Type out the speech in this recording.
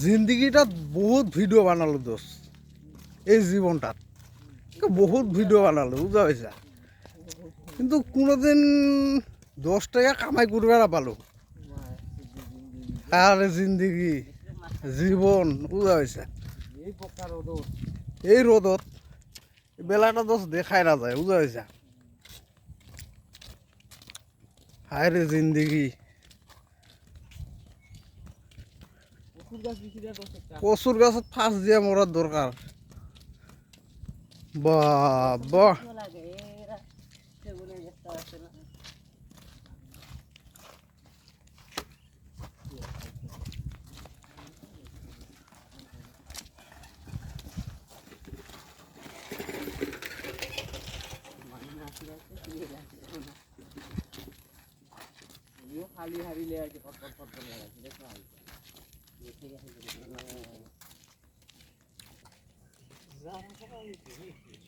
জিন্দগিটাত বহুত ভিডিও বানালো দোষ এই জীবনটাত বহুত ভিডিও বানালো বুঝা পাইছা কিন্তু কোনোদিন 10 টাকা কামাই করবে না পালো আরে জিন্দগি জীবন বুঝা পাইছা এই রোদত বেলাটা দোষ দেখায় না যায় বুঝা পাইছা হায় রে জিন্দগি কচুর গাছত ফাঁস দিয়া মরার দরকার বাবা खाली हारी ले आके पट पट पट लगा के देखो ये ठीक है